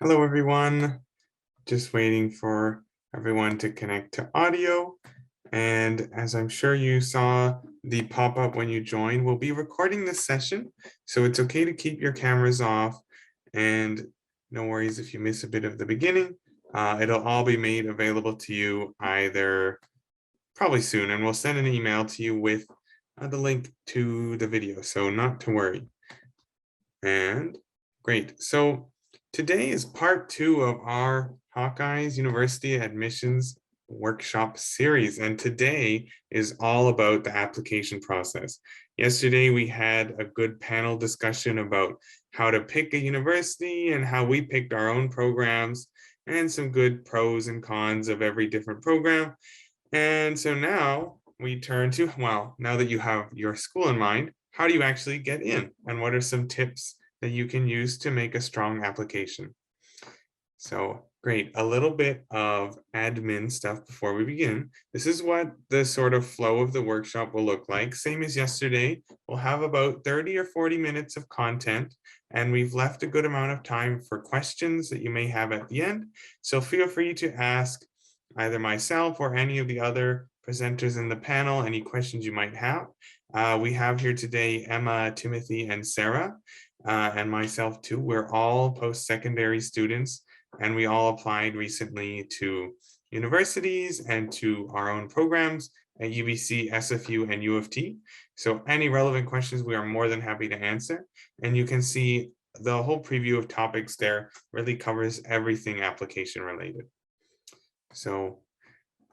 Hello, everyone. Just waiting for everyone to connect to audio. And as I'm sure you saw the pop-up when you joined, we'll be recording this session. So it's okay to keep your cameras off, and no worries if you miss a bit of the beginning. It'll all be made available to you either probably soon, and we'll send an email to you with the link to the video, so not to worry. And great. So today is part 2 of our Hawkeyes University Admissions Workshop series, and today is all about the application process. Yesterday we had a good panel discussion about how to pick a university and how we picked our own programs and some good pros and cons of every different program. And so now we turn to, well, now that you have your school in mind, how do you actually get in? And what are some tips that you can use to make a strong application? So great, a little bit of admin stuff before we begin. This is what the sort of flow of the workshop will look like. Same as yesterday, we'll have about 30 or 40 minutes of content, and we've left a good amount of time for questions that you may have at the end. So feel free to ask either myself or any of the other presenters in the panel any questions you might have. We have here today Emma, Timothy, and Sarah, and myself too. We're all post-secondary students, and we all applied recently to universities and to our own programs at UBC, SFU, and UofT. So any relevant questions, we are more than happy to answer. And you can see the whole preview of topics there really covers everything application related. So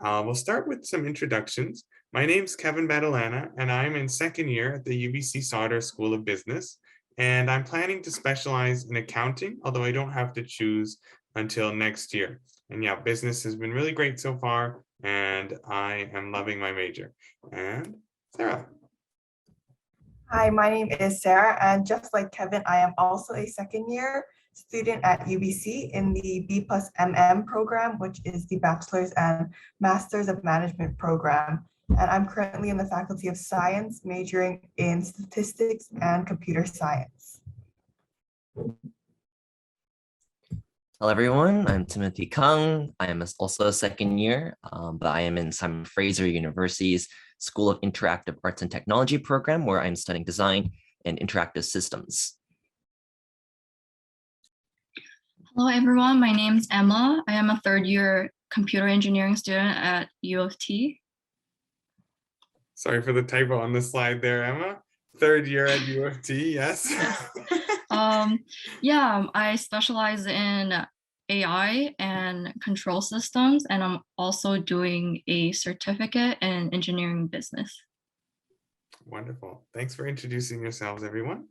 we'll start with some introductions. My name's 𝗨𝗵𝗃𝗃𝗏𝗀𝗃, and I'm in second year at the UBC Sauder School of Business. And I'm planning to specialize in accounting, although I don't have to choose until next year. And yeah, business has been really great so far, and I am loving my major. And Sarah. Hi, my name is Sarah, and just like Kevin, I am also a second year student at UBC in the B+MM program, which is the Bachelor's and Master's of Management program. And I'm currently in the Faculty of Science, majoring in Statistics and Computer Science. Hello, everyone. I'm Timothy Kang. I am also a second year, but I am in Simon Fraser University's School of Interactive Arts and Technology program, where I'm studying design and interactive systems. Hello, everyone. My name is Emma. I am a third year computer engineering student at UofT. Sorry for the typo on the slide there, Emma. Third year at UofT, yes. Yeah, I specialize in AI and control systems, and I'm also doing a certificate in engineering business. Wonderful. Thanks for introducing yourselves, everyone.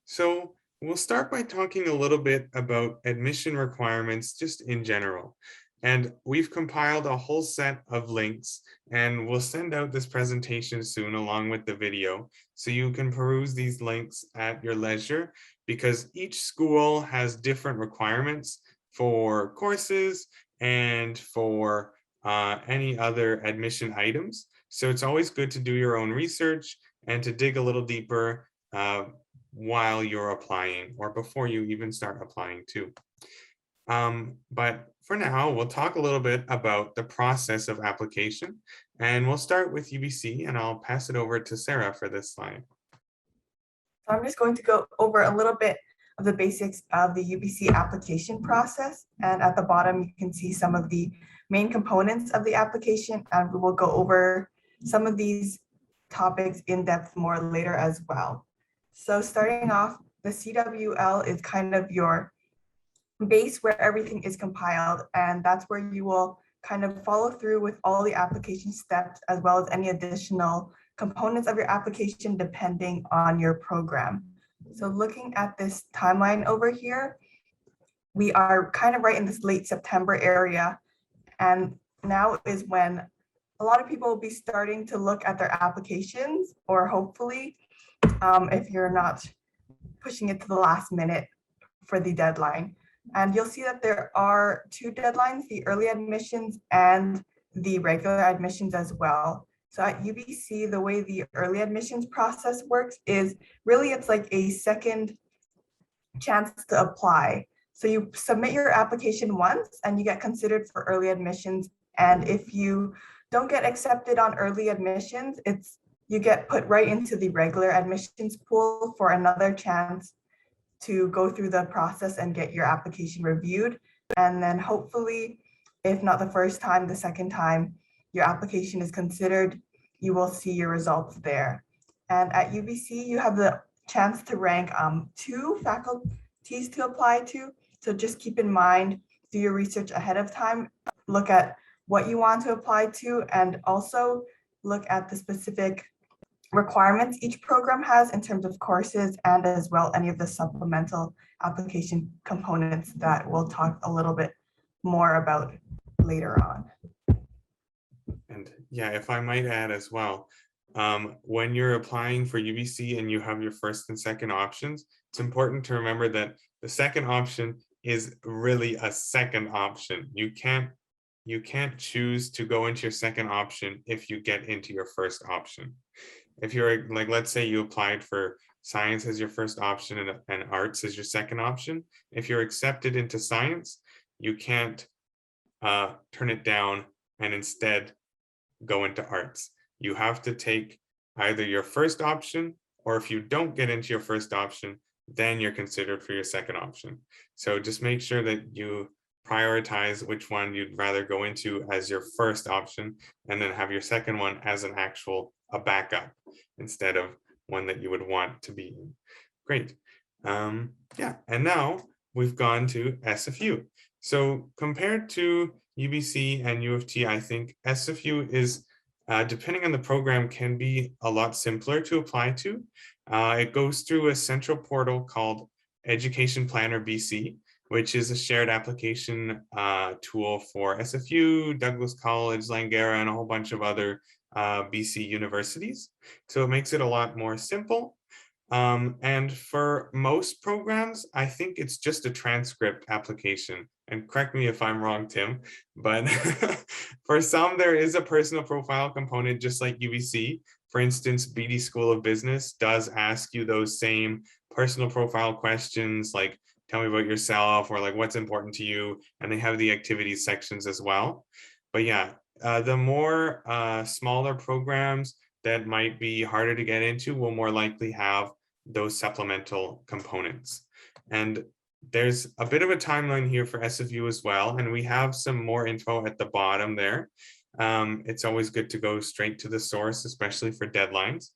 So we'll start by talking a little bit about admission requirements just in general. And we've compiled a whole set of links, and we'll send out this presentation soon along with the video, so you can peruse these links at your leisure, because each school has different requirements for courses and for any other admission items. So it's always good to do your own research and to dig a little deeper while you're applying or before you even start applying too. But for now, we'll talk a little bit about the process of application, and we'll start with UBC, and I'll pass it over to Sarah for this slide. So I'm just going to go over a little bit of the basics of the UBC application process. And at the bottom, you can see some of the main components of the application, and we will go over some of these topics in depth more later as well. So starting off, the CWL is kind of your base where everything is compiled, and that's where you will kind of follow through with all the application steps as well as any additional components of your application depending on your program. So looking at this timeline over here, we are kind of right in this late September area, and now is when a lot of people will be starting to look at their applications, or hopefully if you're not pushing it to the last minute for the deadline. And you'll see that there are two deadlines, the early admissions and the regular admissions as well. So at UBC, the way the early admissions process works is really it's like a second chance to apply. So you submit your application once and you get considered for early admissions. And if you don't get accepted on early admissions, you get put right into the regular admissions pool for another chance to go through the process and get your application reviewed. And then hopefully, if not the first time, the second time your application is considered, you will see your results there. And at UBC, you have the chance to rank 2 faculties to apply to. So just keep in mind, do your research ahead of time, look at what you want to apply to, and also look at the specific requirements each program has in terms of courses, and as well any of the supplemental application components that we'll talk a little bit more about later on. And yeah, if I might add as well, when you're applying for UBC and you have your first and second options, it's important to remember that the second option is really a second option. You can't choose to go into your second option if you get into your first option. If you're like, let's say you applied for science as your first option and arts as your second option. If you're accepted into science, you can't turn it down and instead go into arts. You have to take either your first option, or if you don't get into your first option, then you're considered for your second option. So just make sure that you prioritize which one you'd rather go into as your first option, and then have your second one as a backup instead of one that you would want to be in. Great. Yeah, and now we've gone to SFU. So compared to UBC and UofT, I think SFU is, depending on the program, can be a lot simpler to apply to. It goes through a central portal called Education Planner BC, which is a shared application tool for SFU, Douglas College, Langara, and a whole bunch of other BC universities. So it makes it a lot more simple. And for most programs, I think it's just a transcript application. And correct me if I'm wrong, Tim, but for some, there is a personal profile component, just like UBC. For instance, BD School of Business does ask you those same personal profile questions, like tell me about yourself, or like what's important to you. And they have the activities sections as well. But yeah, the more smaller programs that might be harder to get into will more likely have those supplemental components. And there's a bit of a timeline here for SFU as well, and we have some more info at the bottom there. It's always good to go straight to the source, especially for deadlines.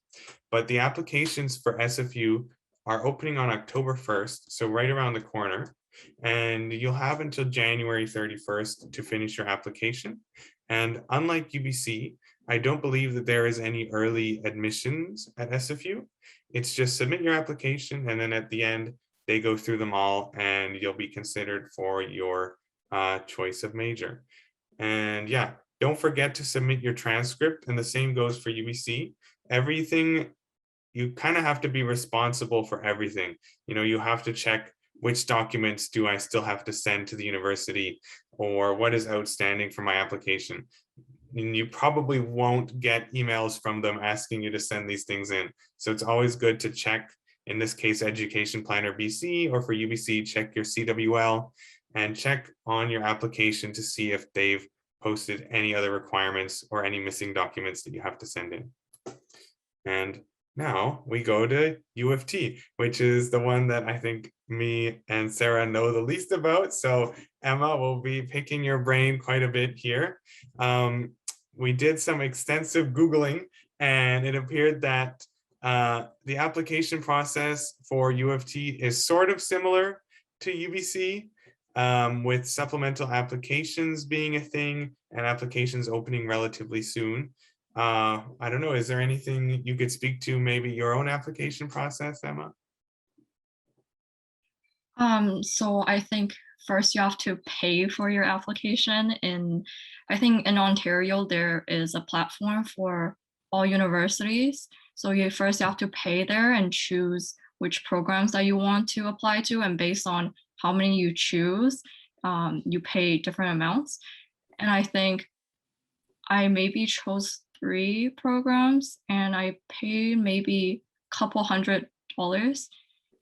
But the applications for SFU are opening on October 1st, so right around the corner. And you'll have until January 31st to finish your application. And unlike UBC, I don't believe that there is any early admissions at SFU. It's just submit your application, and then at the end, they go through them all, and you'll be considered for your choice of major. And yeah, don't forget to submit your transcript, and the same goes for UBC. Everything, you kind of have to be responsible for everything. You know, you have to check which documents do I still have to send to the university, or what is outstanding for my application. And you probably won't get emails from them asking you to send these things in. So it's always good to check, in this case, Education Planner BC, or for UBC, check your CWL and check on your application to see if they've posted any other requirements or any missing documents that you have to send in. And now we go to UofT, which is the one that I think me and Sarah know the least about. So Emma will be picking your brain quite a bit here. We did some extensive Googling, and it appeared that the application process for UofT is sort of similar to UBC, with supplemental applications being a thing and applications opening relatively soon. I don't know, is there anything you could speak to, maybe your own application process, Emma? So I think first you have to pay for your application. I think in Ontario, there is a platform for all universities. So you first have to pay there and choose which programs that you want to apply to. And based on how many you choose, you pay different amounts. And I think I maybe chose 3 programs, and I paid maybe a couple $100.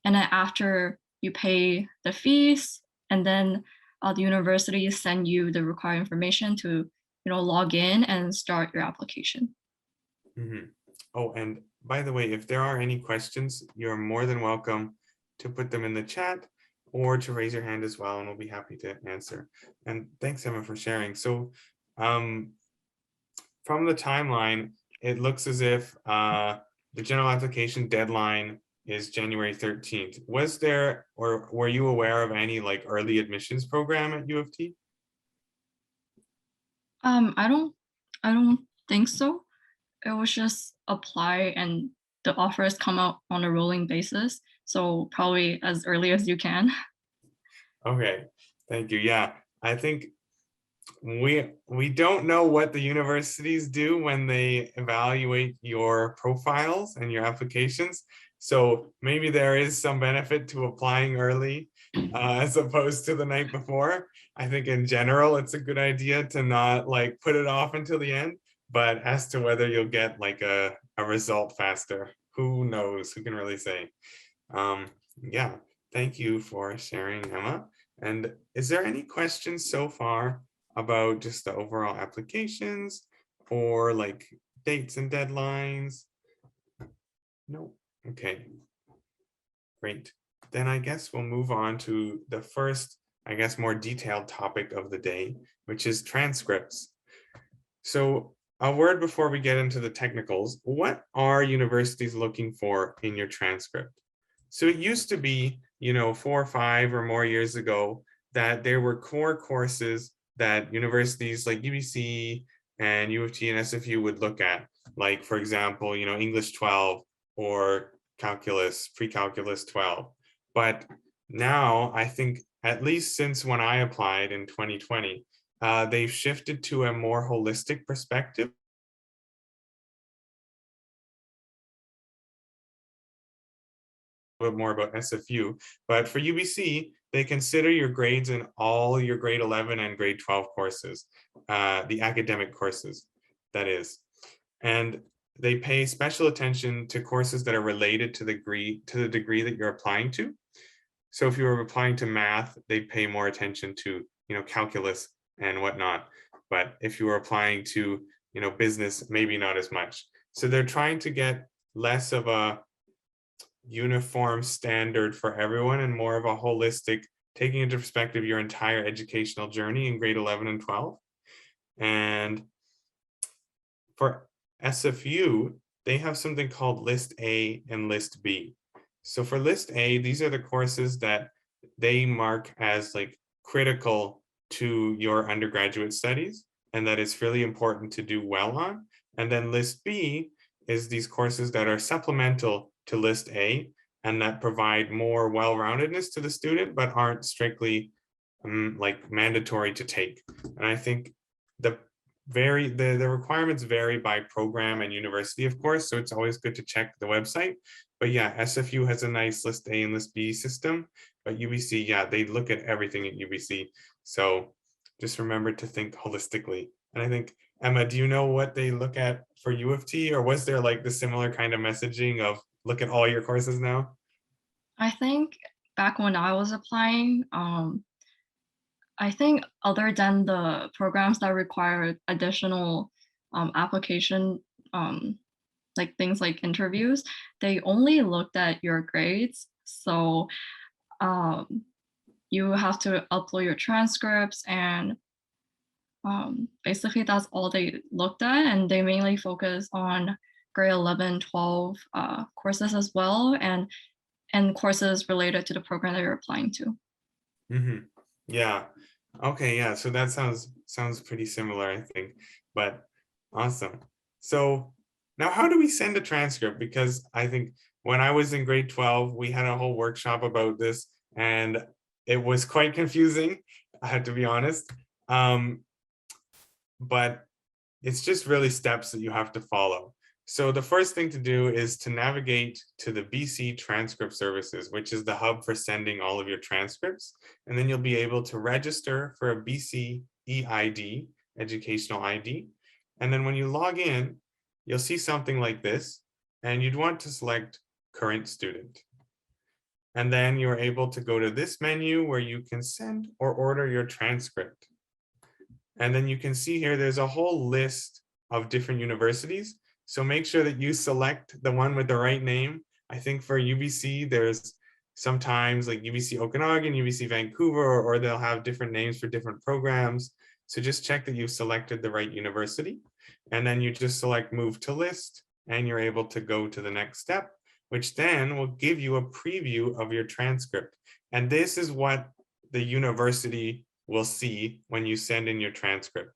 And then after you pay the fees, and then the university send you the required information to log in and start your application. Mhm. Oh, and by the way, if there are any questions, you're more than welcome to put them in the chat or to raise your hand as well, and we'll be happy to answer. And thanks, Emma, for sharing. So from the timeline, it looks as if the general application deadline is January 13th. Was there, or were you aware of any like early admissions program at UofT? I don't think so. It was just apply and the offers come out on a rolling basis. So probably as early as you can. Okay, thank you. Yeah, I think we don't know what the universities do when they evaluate your profiles and your applications. So maybe there is some benefit to applying early as opposed to the night before. I think in general, it's a good idea to not like put it off until the end, but as to whether you'll get like a result faster, who knows? Who can really say? Yeah, thank you for sharing, Emma. And is there any questions so far about just the overall applications or like dates and deadlines? No. Okay, great. Then I guess we'll move on to the first, I guess, more detailed topic of the day, which is transcripts. So a word before we get into the technicals, what are universities looking for in your transcript? So it used to be, 4 or 5 or more years ago, that there were core courses that universities like UBC and UofT and SFU would look at, like, for example, English 12 or calculus, pre-calculus 12. But now I think, at least since when I applied in 2020, they've shifted to a more holistic perspective. Bit more about SFU, but for UBC, they consider your grades in all your grade 11 and grade 12 courses, the academic courses, that is. And they pay special attention to courses that are related to the degree that you're applying to. So if you were applying to math, they'd pay more attention to, calculus and whatnot. But if you were applying to, business, maybe not as much. So they're trying to get less of a uniform standard for everyone and more of a holistic, taking into perspective your entire educational journey in grade 11 and 12. And for SFU, they have something called List A and List B. So for List A, these are the courses that they mark as like critical to your undergraduate studies, and that is really important to do well on. And then List B is these courses that are supplemental to List A and that provide more well-roundedness to the student, but aren't strictly like mandatory to take. And I think the requirements vary by program and university, of course, so it's always good to check the website. But yeah, SFU has a nice List A and List B system, but UBC, yeah, they look at everything at UBC. So just remember to think holistically. And I think, Emma, do you know what they look at for UofT, or was there like the similar kind of messaging of look at all your courses now? I think back when I was applying, I think other than the programs that require additional application, like things like interviews, they only looked at your grades. So you have to upload your transcripts, and basically that's all they looked at. And they mainly focus on grade 11, 12 courses as well, and courses related to the program that you're applying to. Mm-hmm. Yeah. Okay. Yeah. So that sounds pretty similar, I think. But awesome. So now, how do we send a transcript? Because I think when I was in grade 12, we had a whole workshop about this, and it was quite confusing, I have to be honest. But it's just really steps that you have to follow. So the first thing to do is to navigate to the BC Transcript Services, which is the hub for sending all of your transcripts. And then you'll be able to register for a BC EID, educational ID. And then when you log in, you'll see something like this, and you'd want to select current student. And then you're able to go to this menu where you can send or order your transcript. And then you can see here, there's a whole list of different universities. So make sure that you select the one with the right name. I think for UBC, there's sometimes like UBC Okanagan, UBC Vancouver, or they'll have different names for different programs. So just check that you've selected the right university. And then you just select move to list, and you're able to go to the next step, which then will give you a preview of your transcript. And this is what the university will see when you send in your transcript.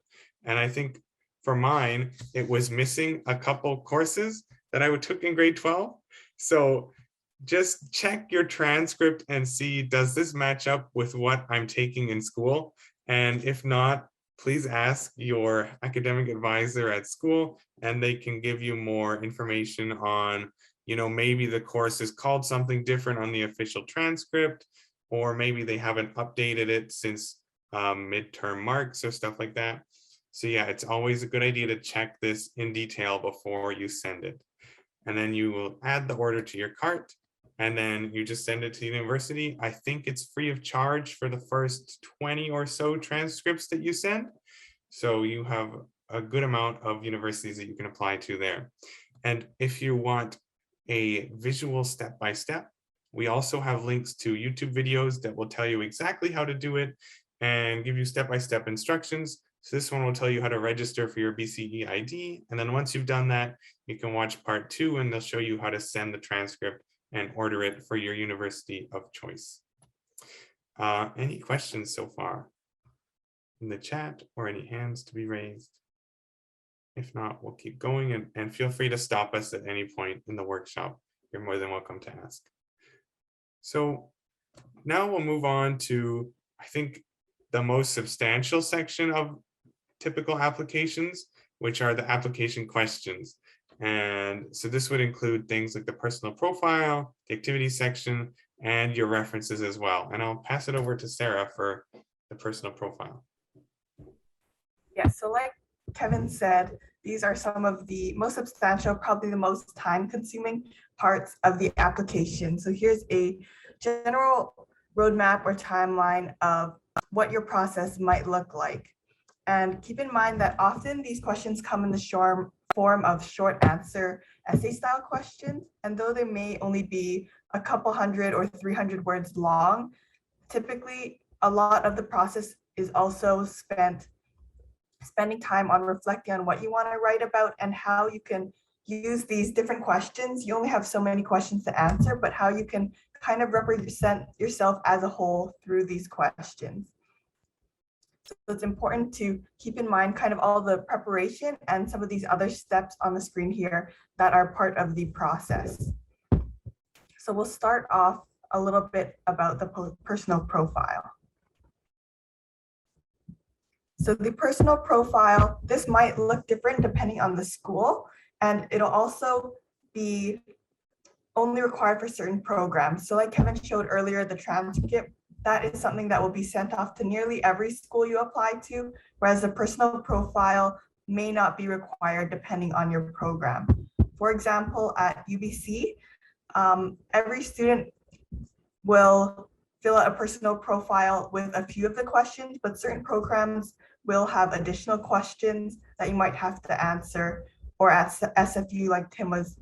And I think for mine, it was missing a couple courses that I took in grade 12. So just check your transcript and see, does this match up with what I'm taking in school? And if not, please ask your academic advisor at school, and they can give you more information on, maybe the course is called something different on the official transcript, or maybe they haven't updated it since midterm marks or stuff like that. So yeah, it's always a good idea to check this in detail before you send it. And then you will add the order to your cart, and then you just send it to the university. I think it's free of charge for the first 20 or so transcripts that you send. So you have a good amount of universities that you can apply to there. And if you want a visual step-by-step, we also have links to YouTube videos that will tell you exactly how to do it and give you step-by-step instructions. So this one will tell you how to register for your BCE ID. And then once you've done that, you can watch part 2, and they'll show you how to send the transcript and order it for your university of choice. Any questions so far in the chat, or any hands to be raised? If not, we'll keep going, and feel free to stop us at any point in the workshop. You're more than welcome to ask. So now we'll move on to, I think, the most substantial section of typical applications, which are the application questions. And so this would include things like the personal profile, the activity section, and your references as well. And I'll pass it over to Sarah for the personal profile. Yeah, so like Kevin said, these are some of the most substantial, probably the most time-consuming parts of the application. So here's a general roadmap or timeline of what your process might look like. And keep in mind that often these questions come in the form of short answer essay style questions. And though they may only be a couple hundred or 300 words long, typically a lot of the process is also spending time on reflecting on what you want to write about and how you can use these different questions. You only have so many questions to answer, but how you can kind of represent yourself as a whole through these questions. So it's important to keep in mind kind of all the preparation and some of these other steps on the screen here that are part of the process. So we'll start off a little bit about the personal profile. So the personal profile, this might look different depending on the school, and it'll also be only required for certain programs. So like Kevin showed earlier, the transcript, that is something that will be sent off to nearly every school you apply to, whereas the personal profile may not be required depending on your program. For example, at UBC, every student will fill out a personal profile with a few of the questions, but certain programs will have additional questions that you might have to answer. Or at SFU, like Tim was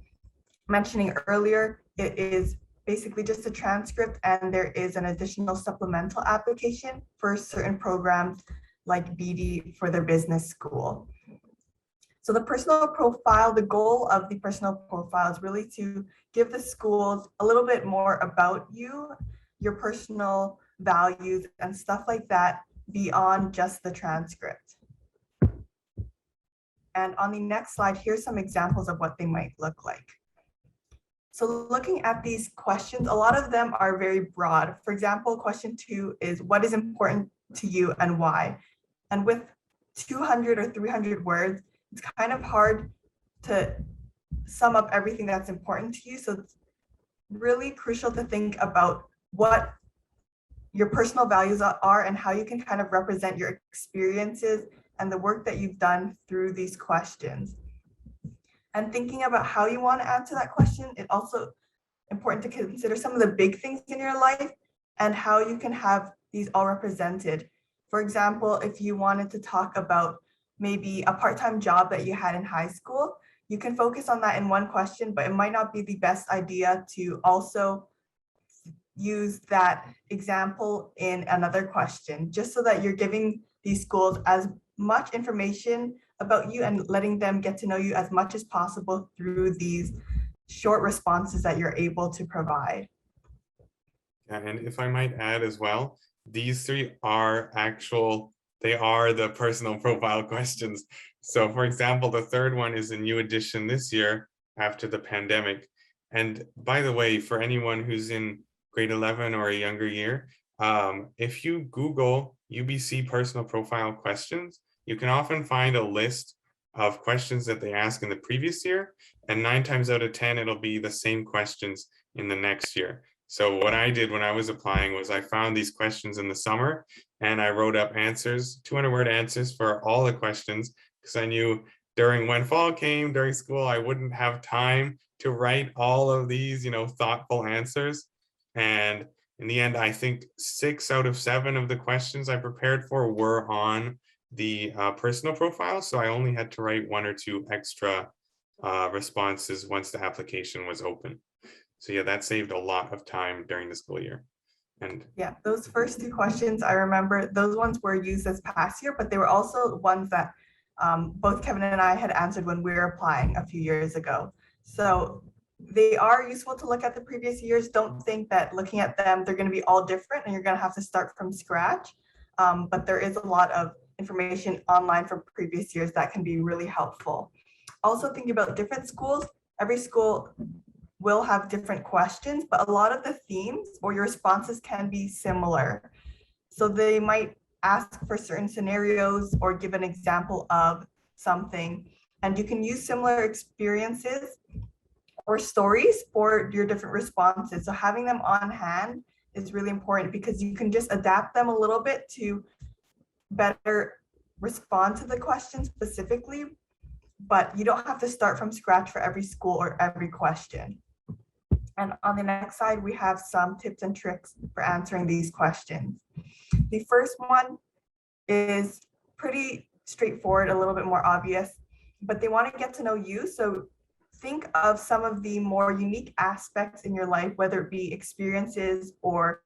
mentioning earlier, it is basically just a transcript, and there is an additional supplemental application for certain programs like BD for their business school. So the personal profile, the goal of the personal profile is really to give the schools a little bit more about you, your personal values and stuff like that beyond just the transcript. And on the next slide, here's some examples of what they might look like. So looking at these questions, a lot of them are very broad. For example, question 2 is, what is important to you and why? And with 200 or 300 words, it's kind of hard to sum up everything that's important to you. So it's really crucial to think about what your personal values are and how you can kind of represent your experiences and the work that you've done through these questions. And thinking about how you want to answer that question, it also important to consider some of the big things in your life and how you can have these all represented. For example, if you wanted to talk about maybe a part-time job that you had in high school, you can focus on that in one question, but it might not be the best idea to also use that example in another question, just so that you're giving these schools as much information about you and letting them get to know you as much as possible through these short responses that you're able to provide. Yeah, and if I might add as well, these three are they are the personal profile questions. So for example, the third one is a new addition this year after the pandemic. And by the way, for anyone who's in grade 11 or a younger year, if you Google UBC personal profile questions, you can often find a list of questions that they ask in the previous year, and 9 times out of 10, it'll be the same questions in the next year. So what I did when I was applying was I found these questions in the summer and I wrote up answers, 200-word answers for all the questions, because I knew when fall came during school, I wouldn't have time to write all of these, thoughtful answers. And in the end, I think 6 out of 7 of the questions I prepared for were on the personal profile. So I only had to write 1 or 2 extra responses once the application was open. So yeah, that saved a lot of time during the school year. And yeah, those first 2 questions, I remember those ones were used this past year, but they were also ones that both Kevin and I had answered when we were applying a few years ago. So they are useful to look at the previous years. Don't think that looking at them, they're going to be all different and you're going to have to start from scratch. But there is a lot of information online from previous years that can be really helpful. Also thinking about different schools, every school will have different questions, but a lot of the themes or your responses can be similar. So they might ask for certain scenarios or give an example of something, and you can use similar experiences or stories for your different responses. So having them on hand is really important because you can just adapt them a little bit to better respond to the question specifically, but you don't have to start from scratch for every school or every question. And on the next slide, we have some tips and tricks for answering these questions. The first one is pretty straightforward, a little bit more obvious, but they want to get to know you. So think of some of the more unique aspects in your life, whether it be experiences or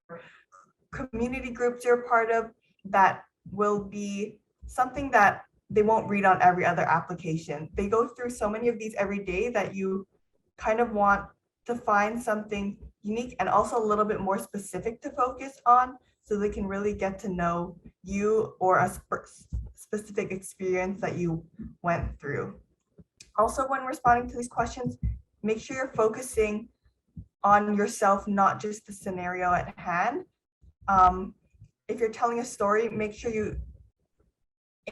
community groups you're a part of, that will be something that they won't read on every other application. They go through so many of these every day that you kind of want to find something unique and also a little bit more specific to focus on, so they can really get to know you or a specific experience that you went through. Also, when responding to these questions, make sure you're focusing on yourself, not just the scenario at hand. If you're telling a story, make sure you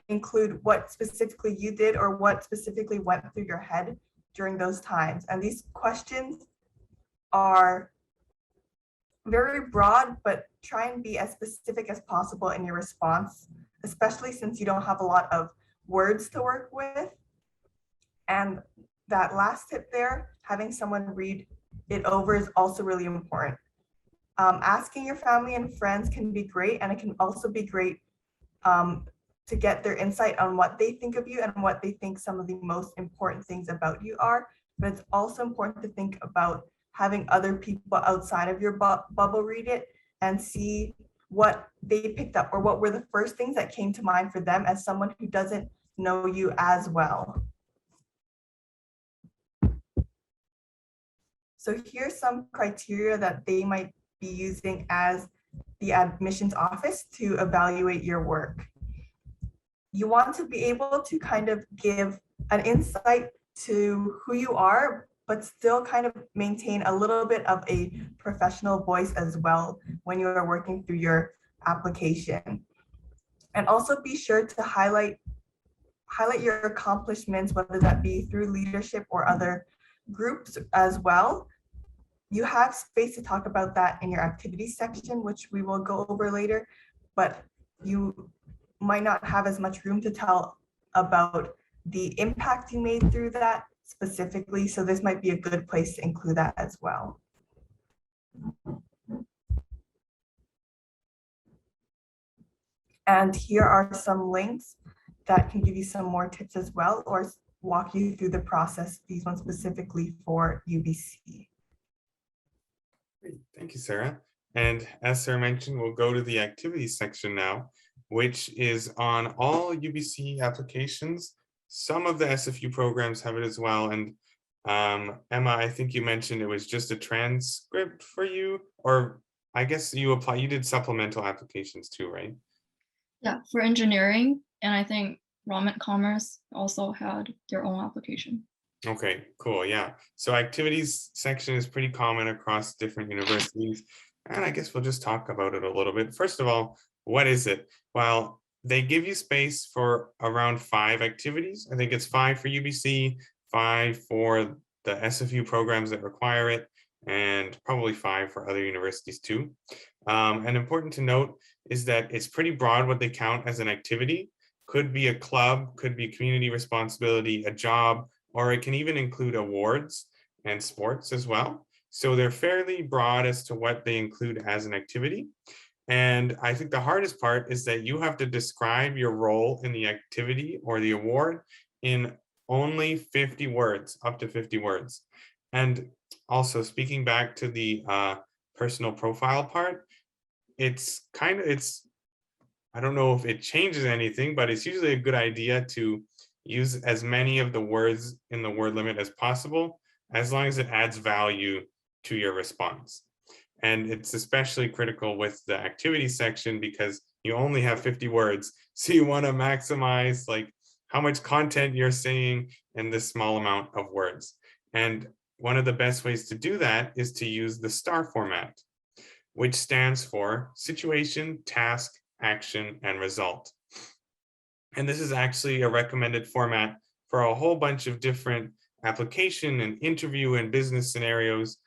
include what specifically you did or what specifically went through your head during those times. And these questions are very broad, but try and be as specific as possible in your response, especially since you don't have a lot of words to work with. And that last tip there, having someone read it over, is also really important. Asking your family and friends can be great, and it can also be great to get their insight on what they think of you and what they think some of the most important things about you are. But it's also important to think about having other people outside of your bubble read it and see what they picked up or what were the first things that came to mind for them as someone who doesn't know you as well. So here's some criteria that they might be using as the admissions office to evaluate your work. You want to be able to kind of give an insight to who you are, but still kind of maintain a little bit of a professional voice as well when you are working through your application. And also be sure to highlight your accomplishments, whether that be through leadership or other groups as well. You have space to talk about that in your activities section, which we will go over later, but you might not have as much room to tell about the impact you made through that specifically. So this might be a good place to include that as well. And here are some links that can give you some more tips as well, or walk you through the process, these ones specifically for UBC. Great. Thank you, Sarah. And as Sarah mentioned, we'll go to the activities section now, which is on all UBC applications. Some of the SFU programs have it as well. And Emma, I think you mentioned it was just a transcript for you, or I guess you did supplemental applications too, right? Yeah, for engineering, and I think Ramen Commerce also had their own application. Okay, cool. Yeah. So activities section is pretty common across different universities. And I guess we'll just talk about it a little bit. First of all, what is it? Well, they give you space for around 5 activities. I think it's 5 for UBC, 5 for the SFU programs that require it, and probably 5 for other universities too. And important to note is that it's pretty broad what they count as an activity. Could be a club, could be community responsibility, a job, or it can even include awards and sports as well. So they're fairly broad as to what they include as an activity. And I think the hardest part is that you have to describe your role in the activity or the award in only 50 words, up to 50 words. And also speaking back to the personal profile part, I don't know if it changes anything, but it's usually a good idea to use as many of the words in the word limit as possible, as long as it adds value to your response. And it's especially critical with the activity section because you only have 50 words. So you want to maximize like how much content you're saying in this small amount of words. And one of the best ways to do that is to use the STAR format, which stands for situation, task, action, and result. And this is actually a recommended format for a whole bunch of different application and interview and business scenarios.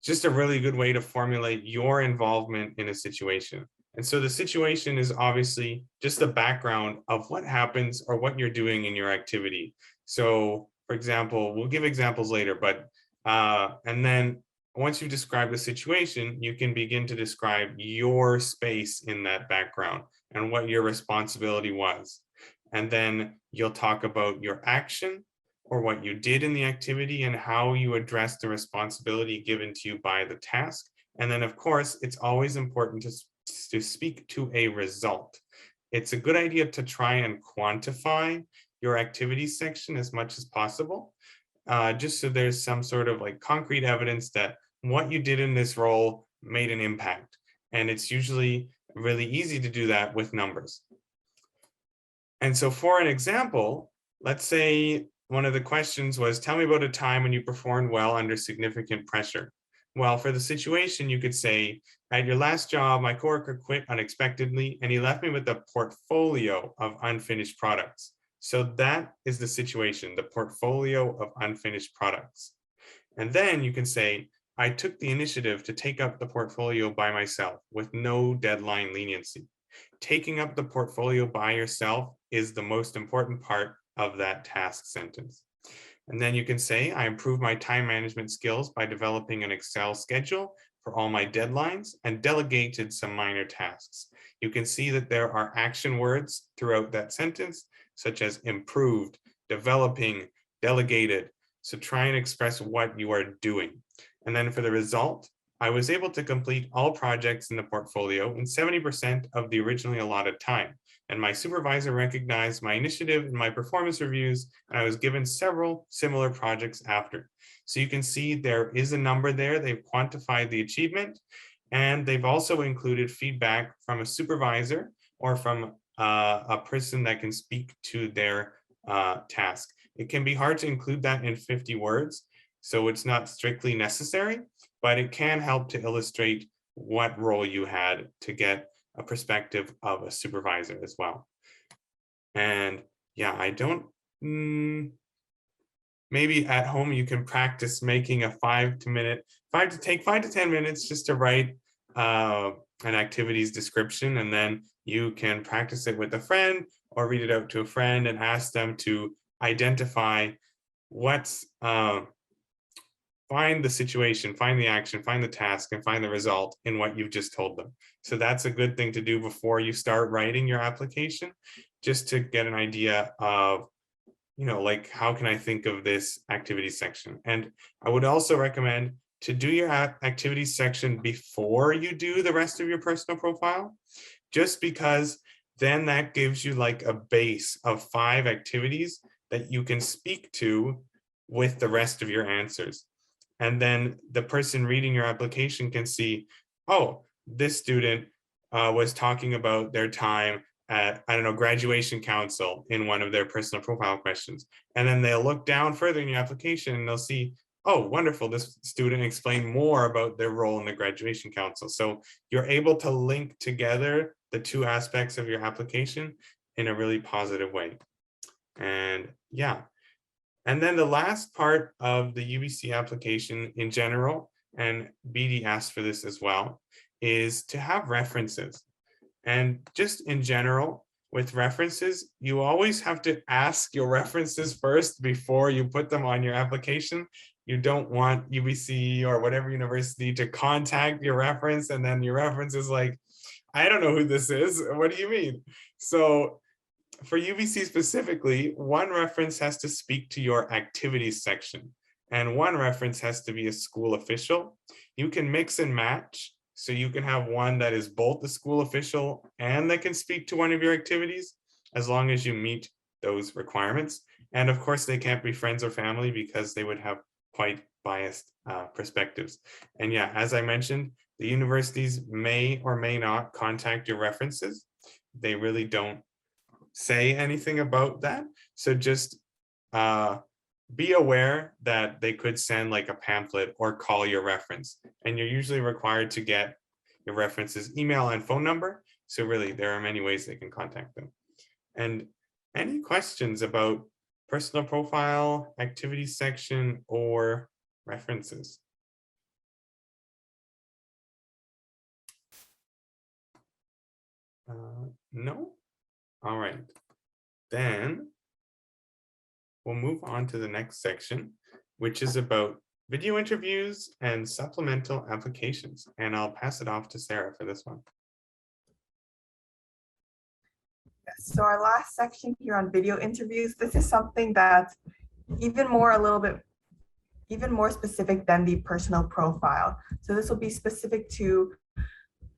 Just a really good way to formulate your involvement in a situation. And so the situation is obviously just the background of what happens or what you're doing in your activity. So for example, we'll give examples later, but and then once you've described the situation, you can begin to describe your space in that background and what your responsibility was. And then you'll talk about your action or what you did in the activity and how you address the responsibility given to you by the task. And then, of course, it's always important to speak to a result. It's a good idea to try and quantify your activities section as much as possible, just so there's some sort of like concrete evidence that what you did in this role made an impact. And it's usually really easy to do that with numbers. And so for an example, let's say one of the questions was, tell me about a time when you performed well under significant pressure. Well, for the situation, you could say, at your last job, my coworker quit unexpectedly, and he left me with a portfolio of unfinished products. So that is the situation, the portfolio of unfinished products. And then you can say, I took the initiative to take up the portfolio by myself with no deadline leniency. Taking up the portfolio by yourself is the most important part of that task sentence. And then you can say, I improved my time management skills by developing an Excel schedule for all my deadlines and delegated some minor tasks. You can see that there are action words throughout that sentence, such as improved, developing, delegated. So try and express what you are doing. And then for the result, I was able to complete all projects in the portfolio in 70% of the originally allotted time. And my supervisor recognized my initiative in my performance reviews, and I was given several similar projects after. So you can see there is a number there. They've quantified the achievement, and they've also included feedback from a supervisor or from a person that can speak to their task. It can be hard to include that in 50 words, so it's not strictly necessary, but it can help to illustrate what role you had to get a perspective of a supervisor as well. And yeah, I don't, maybe at home you can practice making a 5 to 10 minutes just to write an activities description, and then you can practice it with a friend or read it out to a friend and ask them to identify what's find the situation, find the action, find the task, and find the result in what you've just told them. So that's a good thing to do before you start writing your application, just to get an idea of, like, how can I think of this activities section? And I would also recommend to do your activities section before you do the rest of your personal profile, just because then that gives you like a base of 5 activities that you can speak to with the rest of your answers. And then the person reading your application can see, oh, this student was talking about their time at, I don't know, graduation council in one of their personal profile questions. And then they'll look down further in your application and they'll see, oh, wonderful, this student explained more about their role in the graduation council. So you're able to link together the 2 aspects of your application in a really positive way. And yeah. And then the last part of the UBC application in general, and BD asked for this as well, is to have references. And just in general, with references, you always have to ask your references first before you put them on your application. You don't want UBC or whatever university to contact your reference, and then your reference is like, I don't know who this is. What do you mean? So for UBC specifically, one reference has to speak to your activities section, and one reference has to be a school official. You can mix and match, so you can have one that is both the school official and that can speak to one of your activities, as long as you meet those requirements. And of course, they can't be friends or family because they would have quite biased perspectives. And yeah, as I mentioned, the universities may or may not contact your references. They really don't say anything about that. So just be aware that they could send like a pamphlet or call your reference. And you're usually required to get your reference's email and phone number. So really, there are many ways they can contact them. And any questions about personal profile, activities section, or references? No? All right, then we'll move on to the next section, which is about video interviews and supplemental applications. And I'll pass it off to Sarah for this one. So our last section here on video interviews, this is something that's even more specific than the personal profile. So this will be specific to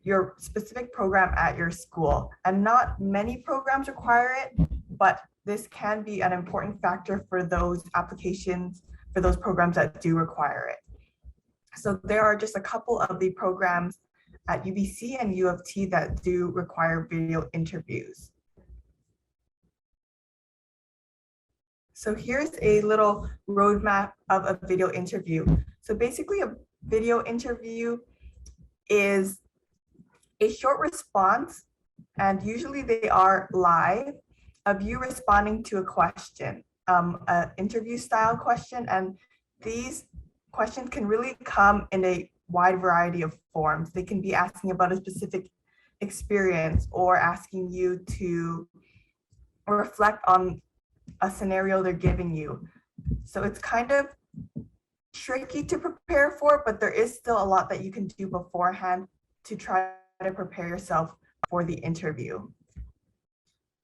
your specific program at your school, and not many programs require it, but this can be an important factor for those applications, for those programs that do require it. So there are just a couple of the programs at UBC and UofT that do require video interviews. So here's a little roadmap of a video interview. So basically, a video interview is a short response, and usually they are live, of you responding to a question, an interview style question. And these questions can really come in a wide variety of forms. They can be asking about a specific experience or asking you to reflect on a scenario they're giving you. So it's kind of tricky to prepare for, but there is still a lot that you can do beforehand to try to prepare yourself for the interview.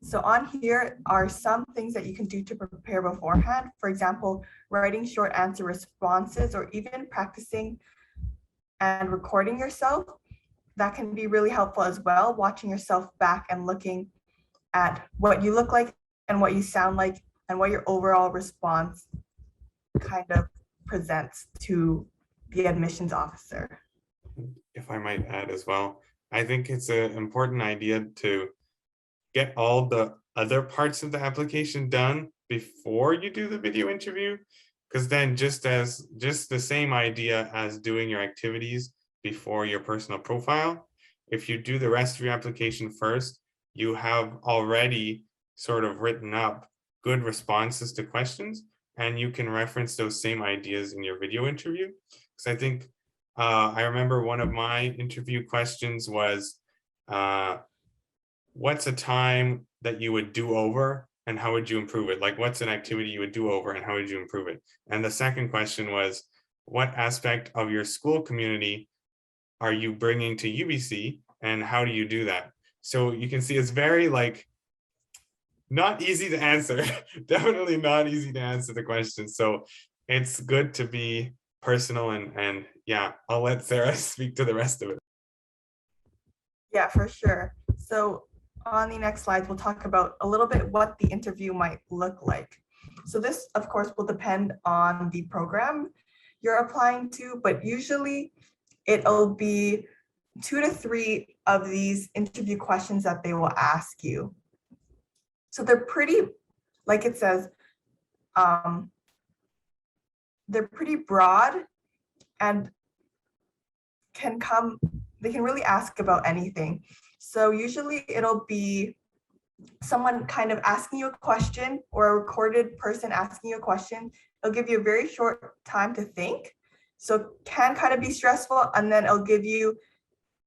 So on here are some things that you can do to prepare beforehand. For example, writing short answer responses, or even practicing and recording yourself. That can be really helpful as well, watching yourself back and looking at what you look like and what you sound like and what your overall response kind of presents to the admissions officer. If I might add as well, I think it's an important idea to get all the other parts of the application done before you do the video interview, because then just the same idea as doing your activities before your personal profile, if you do the rest of your application first, you have already sort of written up good responses to questions, and you can reference those same ideas in your video interview. Because I think I remember one of my interview questions was, what's a time that you would do over and how would you improve it? Like, what's an activity you would do over and how would you improve it? And the second question was, what aspect of your school community are you bringing to UBC, and how do you do that? So you can see it's very like not easy to answer. Definitely not easy to answer the question. So it's good to be personal, and yeah, I'll let Sarah speak to the rest of it. Yeah, for sure. So on the next slides, we'll talk about a little bit what the interview might look like. So this, of course, will depend on the program you're applying to, but usually it'll be 2 to 3 of these interview questions that they will ask you. So they're pretty, like it says, they're pretty broad and they can really ask about anything. So usually it'll be someone kind of asking you a question, or a recorded person asking you a question. It'll give you a very short time to think. So it can kind of be stressful, and then it'll give you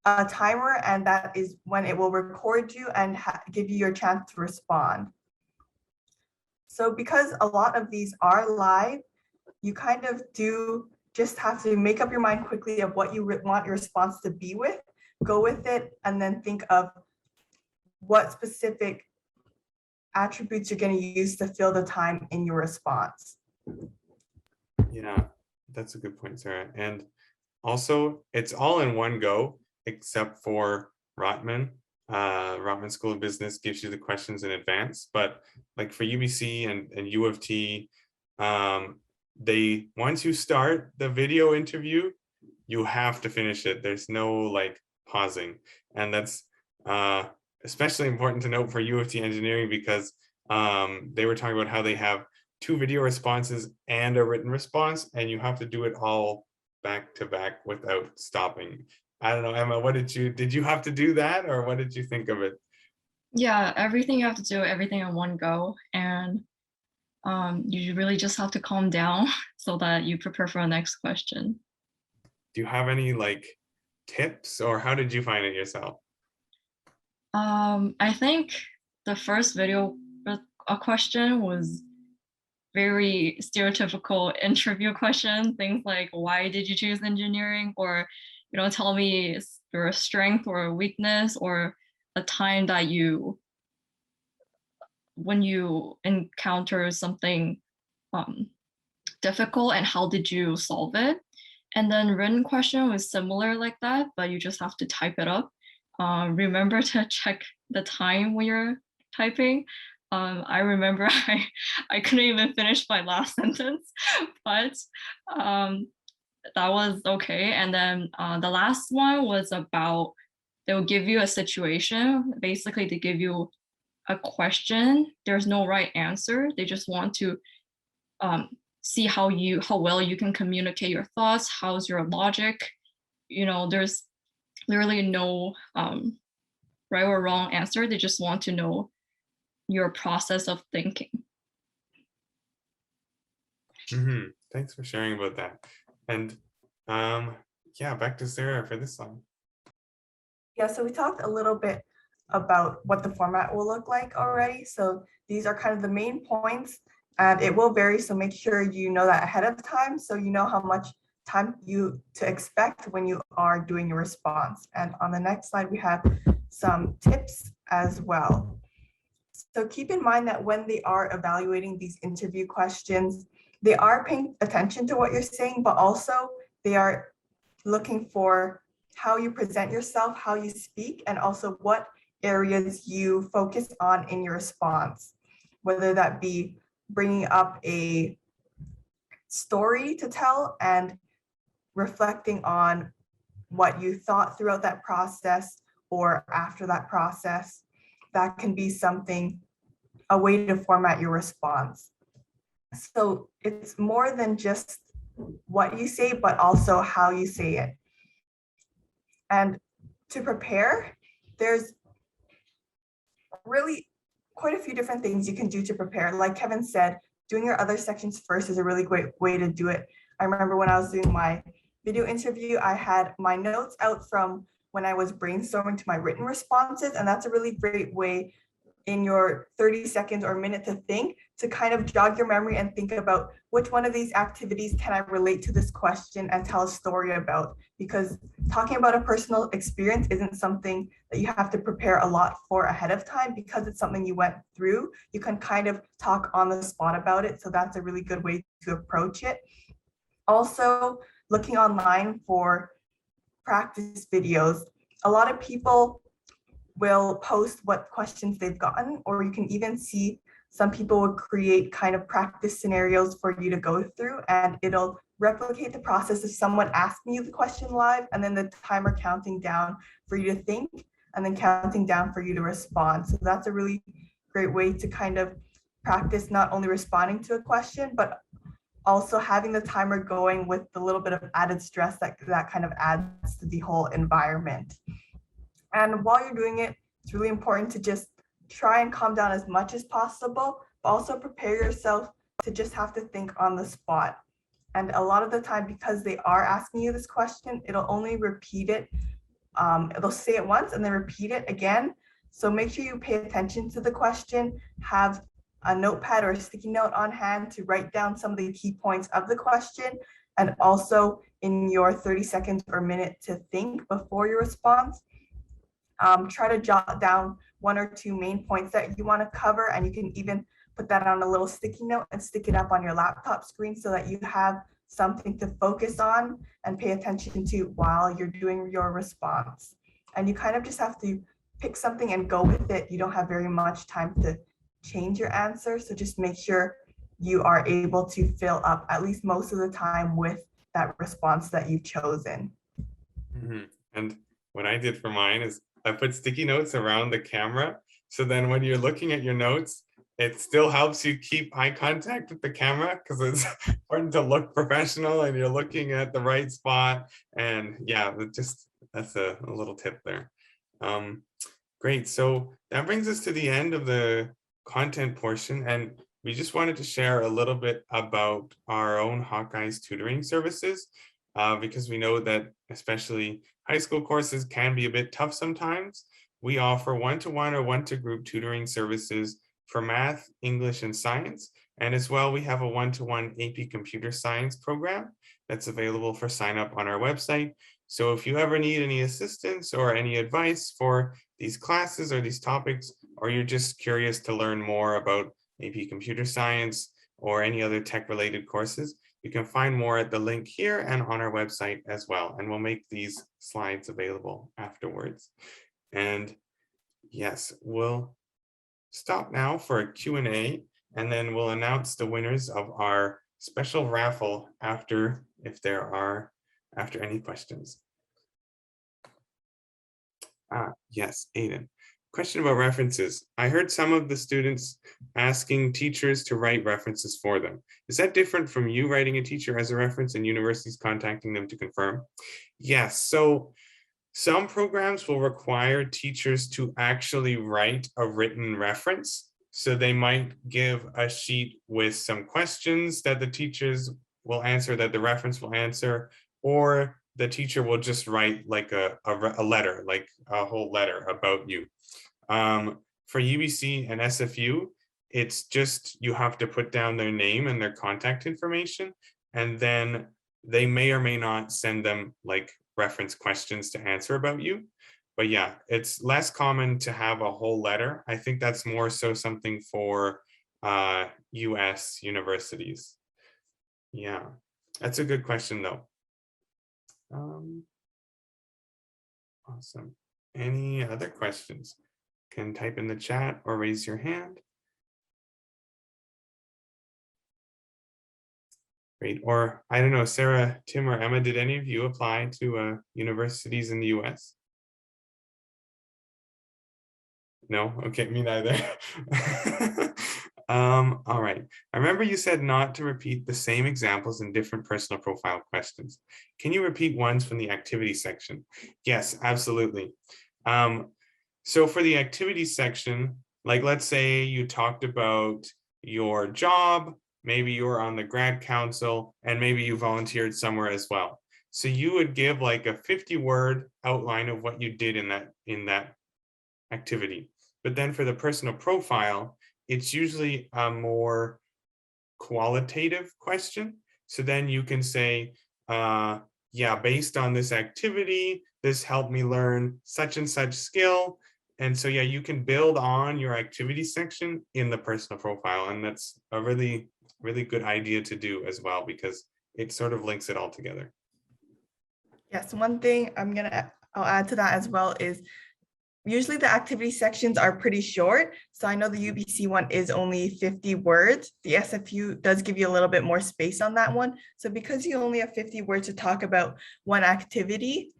a timer, and that is when it will record you and give you your chance to respond. So because a lot of these are live, you kind of do just have to make up your mind quickly of what you want your response to be with, go with it, and then think of what specific attributes you're going to use to fill the time in your response. Yeah, that's a good point, Sarah. And also, it's all in one go, except for Rotman. Rotman School of Business gives you the questions in advance, but like for UBC and U of T, once you start the video interview, you have to finish it. There's no like pausing, and that's especially important to note for U of T engineering, because they were talking about how they have 2 video responses and a written response, and you have to do it all back to back without stopping. I don't know, Emma, what did you have to do that, or what did you think of it? Yeah, everything you have to do, everything in one go. And you really just have to calm down so that you prepare for the next question. Do you have any like tips, or how did you find it yourself? I think the first video question was very stereotypical interview question, things like, why did you choose engineering? Or, tell me your strength or a weakness, or a time that when you encounter something difficult, and how did you solve it? And then written question was similar like that, but you just have to type it up. Remember to check the time when you're typing. I remember I couldn't even finish my last sentence, but that was okay. And then the last one was about, they'll give you a situation, basically they give you a question. There's no right answer. They just want to see how well you can communicate your thoughts. How's your logic? There's literally no right or wrong answer. They just want to know your process of thinking. Thanks for sharing about that. And yeah, back to Sarah for this one. Yeah, so we talked a little bit about what the format will look like already. So these are kind of the main points, and it will vary. So make sure you know that ahead of time, so you know how much time to expect when you are doing your response. And on the next slide, we have some tips as well. So keep in mind that when they are evaluating these interview questions, they are paying attention to what you're saying, but also they are looking for how you present yourself, how you speak, and also what areas you focus on in your response, whether that be bringing up a story to tell and reflecting on what you thought throughout that process or after that process. That can be something, a way to format your response. So it's more than just what you say, but also how you say it. And to prepare, there's really quite a few different things you can do to prepare. Like Kevin said, doing your other sections first is a really great way to do it. I remember when I was doing my video interview, I had my notes out from when I was brainstorming to my written responses, and that's a really great way in your 30 seconds or minute to think, to kind of jog your memory and think about which one of these activities can I relate to this question and tell a story about. Because talking about a personal experience isn't something that you have to prepare a lot for ahead of time, because it's something you went through. You can kind of talk on the spot about it. So that's a really good way to approach it. Also, looking online for practice videos. A lot of people will post what questions they've gotten, or you can even see some people will create kind of practice scenarios for you to go through, and it'll replicate the process of someone asking you the question live, and then the timer counting down for you to think, and then counting down for you to respond. So that's a really great way to kind of practice not only responding to a question, but also having the timer going with the little bit of added stress that kind of adds to the whole environment. And while you're doing it, it's really important to just try and calm down as much as possible, but also prepare yourself to just have to think on the spot. And a lot of the time, because they are asking you this question, it'll only repeat it. It'll say it once and then repeat it again. So make sure you pay attention to the question, have a notepad or a sticky note on hand to write down some of the key points of the question, and also in your 30 seconds or minute to think before your response. Try to jot down 1 or 2 main points that you want to cover, and you can even put that on a little sticky note and stick it up on your laptop screen so that you have something to focus on and pay attention to while you're doing your response. And you kind of just have to pick something and go with it. You don't have very much time to change your answer, so just make sure you are able to fill up at least most of the time with that response that you've chosen. And what I did for mine is I put sticky notes around the camera, so then when you're looking at your notes, it still helps you keep eye contact with the camera, because it's important to look professional and you're looking at the right spot. And yeah, that's a little tip there. Great, so that brings us to the end of the content portion, and we just wanted to share a little bit about our own Hawkeye's tutoring services, because we know that especially high school courses can be a bit tough sometimes. We offer one-to-one or one-to-group tutoring services for math, English, and science. And as well, we have a one-to-one AP Computer Science program that's available for sign up on our website. So if you ever need any assistance or any advice for these classes or these topics, or you're just curious to learn more about AP Computer Science or any other tech-related courses, you can find more at the link here and on our website as well. And we'll make these slides available afterwards. And yes, we'll stop now for a Q&A, and then we'll announce the winners of our special raffle after any questions. Yes, Aiden. Question about references. I heard some of the students asking teachers to write references for them. Is that different from you writing a teacher as a reference and universities contacting them to confirm? Yes, so some programs will require teachers to actually write a written reference. So they might give a sheet with some questions that the teachers will answer, that the reference will answer, or the teacher will just write like a letter, like a whole letter about you. For UBC and SFU, it's just you have to put down their name and their contact information, and then they may or may not send them like reference questions to answer about you. But yeah, it's less common to have a whole letter. I think that's more so something for US universities. Yeah, that's a good question though. Awesome. Any other questions? Can type in the chat or raise your hand. Great. Or I don't know, Sarah, Tim, or Emma, did any of you apply to universities in the US? No? Okay, me neither. All right. I remember you said not to repeat the same examples in different personal profile questions. Can you repeat ones from the activity section? Yes, absolutely. So for the activity section, like let's say you talked about your job, maybe you were on the grad council, and maybe you volunteered somewhere as well. So you would give like a 50-word outline of what you did in that activity. But then for the personal profile, it's usually a more qualitative question. So then you can say, yeah, based on this activity, this helped me learn such and such skill. And so, yeah, you can build on your activity section in the personal profile. And that's a really, really good idea to do as well, because it sort of links it all together. Yes, one thing I'll add to that as well is usually the activity sections are pretty short. So I know the UBC one is only 50 words. The SFU does give you a little bit more space on that one. So because you only have 50 words to talk about one activity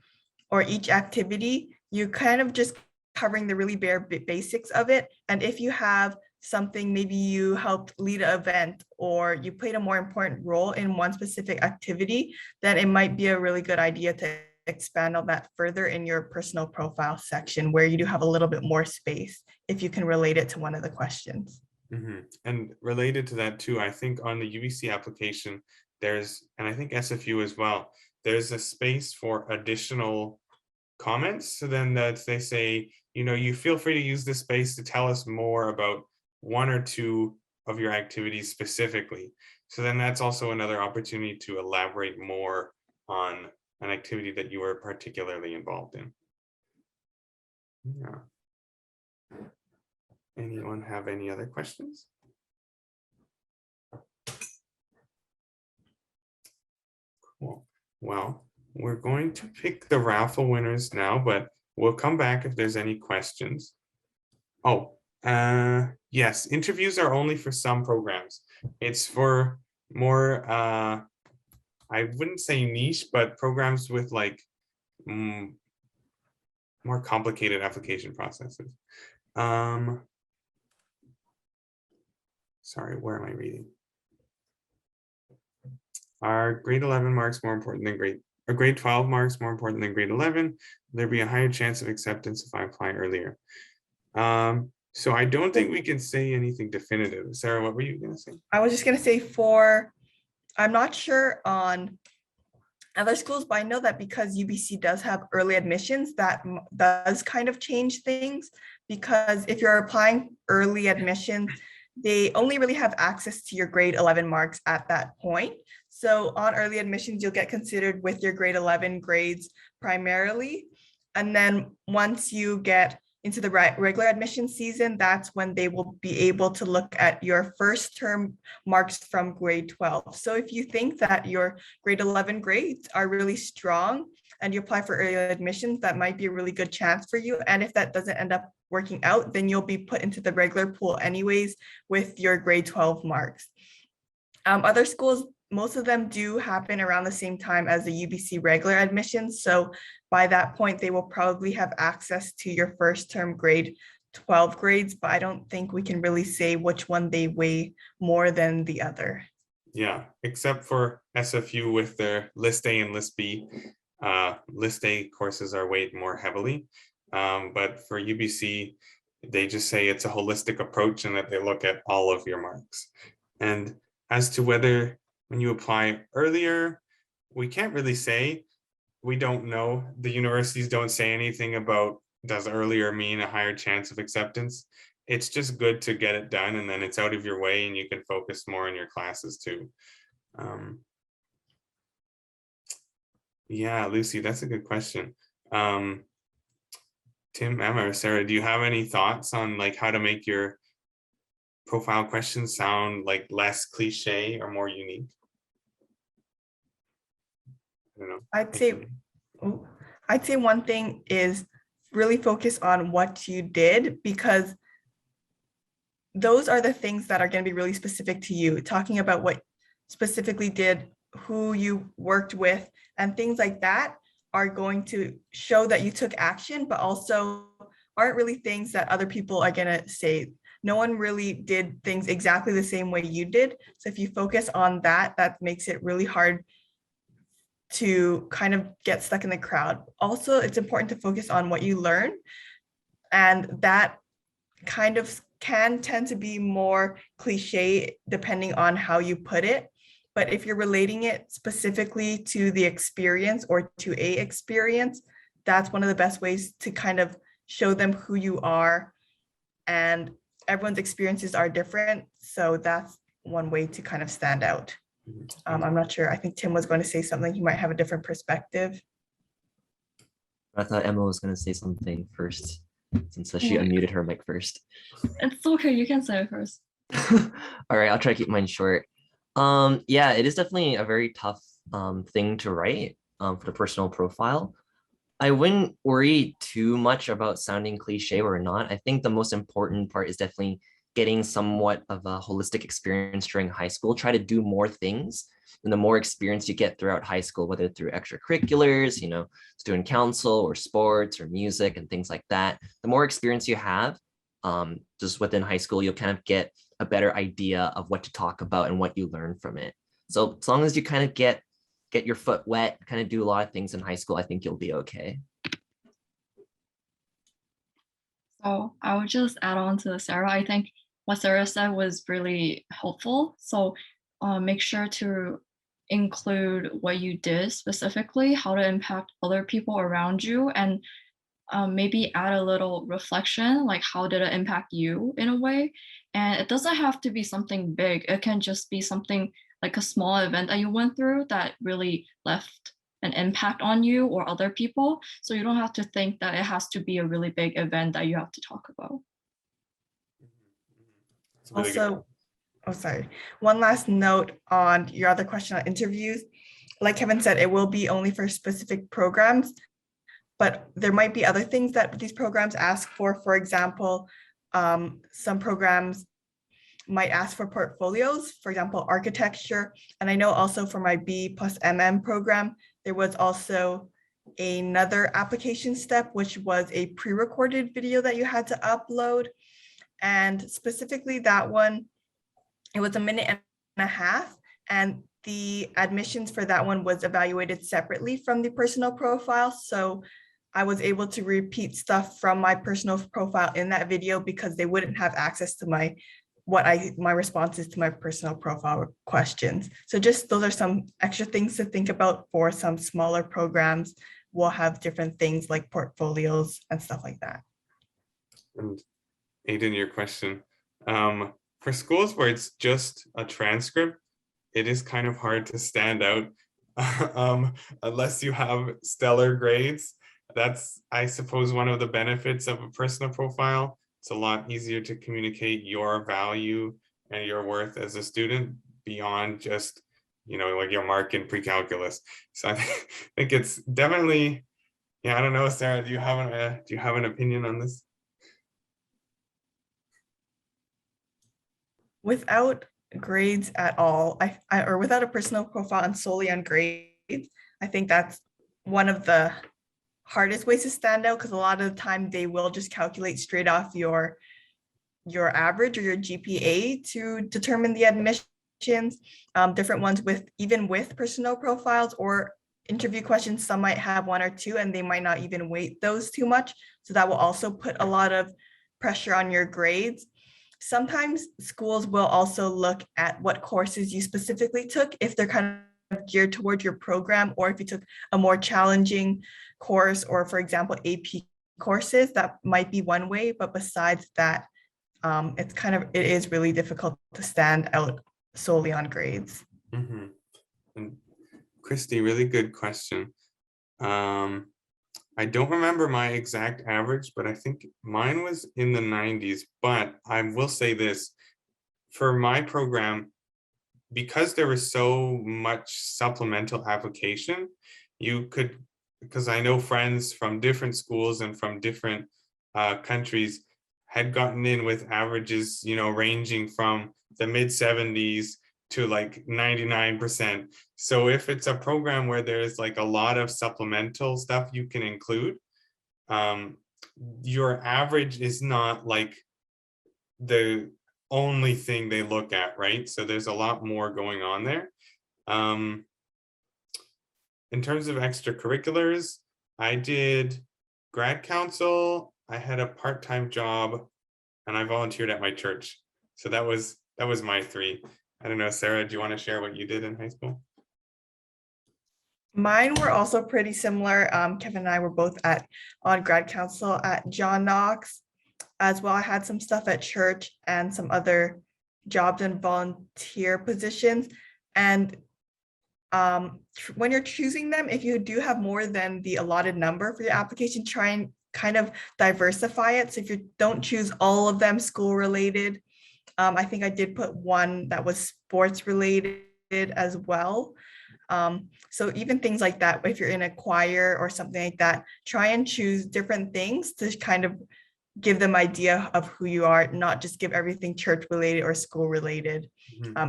or each activity, you're kind of just covering the really bare basics of it. And if you have something, maybe you helped lead an event or you played a more important role in one specific activity, then it might be a really good idea to expand on that further in your personal profile section, where you do have a little bit more space if you can relate it to one of the questions. And related to that too, I think on the UBC application, there's, and I think SFU as well, there's a space for additional comments. So then that they say, you know, you feel free to use this space to tell us more about one or two of your activities specifically. So then that's also another opportunity to elaborate more on an activity that you were particularly involved in. Yeah. Anyone have any other questions? Cool. Well, we're going to pick the raffle winners now, but we'll come back if there's any questions. Oh, yes, interviews are only for some programs. It's for more, I wouldn't say niche, but programs with like more complicated application processes. Sorry, where am I reading? Are grade 11 marks more important than grade 12 marks more important than grade 11? There'd be a higher chance of acceptance if I apply earlier. So I don't think we can say anything definitive. Sarah, what were you gonna say? I was just gonna say I'm not sure on other schools, but I know that because UBC does have early admissions, that does kind of change things, because if you're applying early admissions, they only really have access to your grade 11 marks at that point. So on early admissions, you'll get considered with your grade 11 grades primarily. And then once you get into the regular admission season, that's when they will be able to look at your first term marks from grade 12. So if you think that your grade 11 grades are really strong and you apply for early admissions, that might be a really good chance for you. And if that doesn't end up working out, then you'll be put into the regular pool anyways with your grade 12 marks. Other schools, most of them do happen around the same time as the UBC regular admissions. So by that point, they will probably have access to your first term grade 12 grades, but I don't think we can really say which one they weigh more than the other. Yeah, except for SFU with their List A and List B. List A courses are weighed more heavily, but for UBC, they just say it's a holistic approach and that they look at all of your marks. And as to whether when you apply earlier, we can't really say. We don't know. The universities don't say anything about does earlier mean a higher chance of acceptance. It's just good to get it done, and then it's out of your way and you can focus more on your classes too. Yeah, Lucy, that's a good question. Tim, Emma, or Sarah, do you have any thoughts on like how to make your profile questions sound like less cliche or more unique? I don't know. I'd say one thing is really focus on what you did, because those are the things that are going to be really specific to you. Talking about what specifically did, who you worked with, and things like that are going to show that you took action, but also aren't really things that other people are going to say. No one really did things exactly the same way you did. So if you focus on that, that makes it really hard to kind of get stuck in the crowd. Also, it's important to focus on what you learn, and that kind of can tend to be more cliche depending on how you put it. But if you're relating it specifically to the experience or to a experience, that's one of the best ways to kind of show them who you are and everyone's experiences are different. So that's one way to kind of stand out. I'm not sure. I think Tim was going to say something. He might have a different perspective. I thought Emma was going to say something first, since she Yeah. unmuted her mic first. It's okay, you can say it first. All right, I'll try to keep mine short. Yeah, it is definitely a very tough thing to write for the personal profile. I wouldn't worry too much about sounding cliche or not. I think the most important part is definitely getting somewhat of a holistic experience during high school. Try to do more things, and the more experience you get throughout high school, whether through extracurriculars, student council or sports or music and things like that, the more experience you have just within high school, you'll kind of get a better idea of what to talk about and what you learn from it. So as long as you kind of get your foot wet, kind of do a lot of things in high school, I think you'll be okay. So I would just add on to Sarah. I think what Sarah said was really helpful. So make sure to include what you did specifically, how to impact other people around you, and maybe add a little reflection, like how did it impact you in a way? And it doesn't have to be something big. It can just be something like a small event that you went through that really left an impact on you or other people. So you don't have to think that it has to be a really big event that you have to talk about. Really Also, oh, sorry. One last note on your other question on interviews. Like Kevin said, it will be only for specific programs, but there might be other things that these programs ask for. For example, some programs might ask for portfolios, for example, architecture. And I know also for my B+MM program, there was also another application step, which was a pre-recorded video that you had to upload. And specifically that one, it was 1.5 minutes, and the admissions for that one was evaluated separately from the personal profile. So I was able to repeat stuff from my personal profile in that video because they wouldn't have access to my responses to my personal profile questions. So just those are some extra things to think about for some smaller programs. We'll have different things like portfolios and stuff like that. And Aiden, your question. For schools where it's just a transcript, it is kind of hard to stand out unless you have stellar grades. That's, I suppose, one of the benefits of a personal profile. It's a lot easier to communicate your value and your worth as a student beyond just, like your mark in pre-calculus. So I think it's definitely, I don't know, Sarah, do you have an opinion on this? Without grades at all, or without a personal profile and solely on grades, I think that's one of the hardest ways to stand out, because a lot of the time they will just calculate straight off your average or your GPA to determine the admissions. Different ones even with personal profiles or interview questions, some might have 1 or 2 and they might not even weight those too much. So that will also put a lot of pressure on your grades. Sometimes schools will also look at what courses you specifically took, if they're kind of geared toward your program, or if you took a more challenging course, or for example, AP courses. That might be one way, but besides that, it is really difficult to stand out solely on grades. Mm-hmm. And Christy, really good question. I don't remember my exact average, but I think mine was in the 90s. But I will say this, for my program, because there was so much supplemental application, because I know friends from different schools and from different countries had gotten in with averages, ranging from the mid 70s to like 99%. So if it's a program where there's like a lot of supplemental stuff you can include, your average is not like the only thing they look at, right? So there's a lot more going on there. In terms of extracurriculars, I did grad council, I had a part-time job, and I volunteered at my church. So that was my 3. I don't know, Sarah, do you want to share what you did in high school? Mine were also pretty similar. Kevin and I were both on grad council at John Knox. as well. I had some stuff at church and some other jobs and volunteer positions. And when you're choosing them, if you do have more than the allotted number for your application, try and kind of diversify it. So if you don't choose all of them school related, I think I did put one that was sports related as well. So even things like that, if you're in a choir or something like that, try and choose different things to kind of give them idea of who you are, not just give everything church related or school related.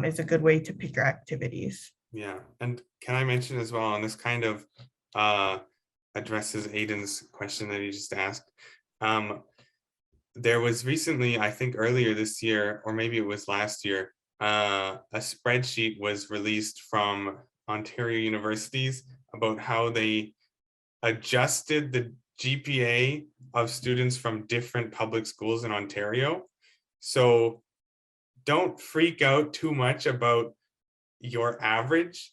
Is a good way to pick your activities. Yeah, and can I mention as well, and this kind of addresses Aiden's question that he just asked. There was recently, I think earlier this year, or maybe it was last year, a spreadsheet was released from Ontario universities about how they adjusted the GPA of students from different public schools in Ontario. So don't freak out too much about your average,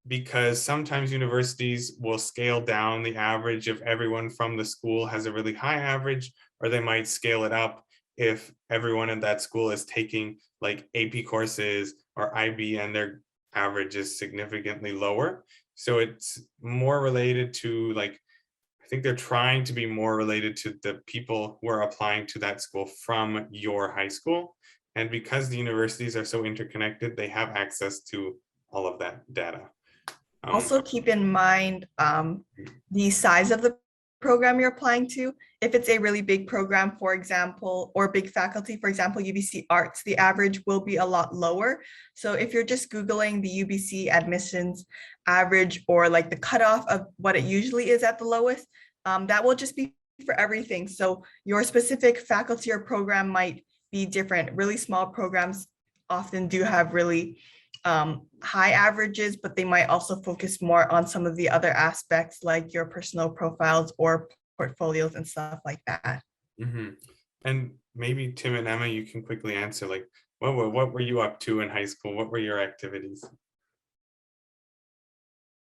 because sometimes universities will scale down the average if everyone from the school has a really high average, or they might scale it up if everyone in that school is taking like AP courses or IB and their average is significantly lower. So it's more related to, like, I think they're trying to be more related to the people who are applying to that school from your high school. And because the universities are so interconnected, they have access to all of that data. Also keep in mind the size of the program you're applying to. If it's a really big program, for example, or big faculty, for example, UBC Arts, the average will be a lot lower. So if you're just Googling the UBC admissions average, or like the cutoff of what it usually is at the lowest, that will just be for everything. So your specific faculty or program might be different. Really small programs often do have really high averages, but they might also focus more on some of the other aspects like your personal profiles or portfolios and stuff like that. And maybe Tim and Emma, you can quickly answer, like, what were you up to in high school? What were your activities?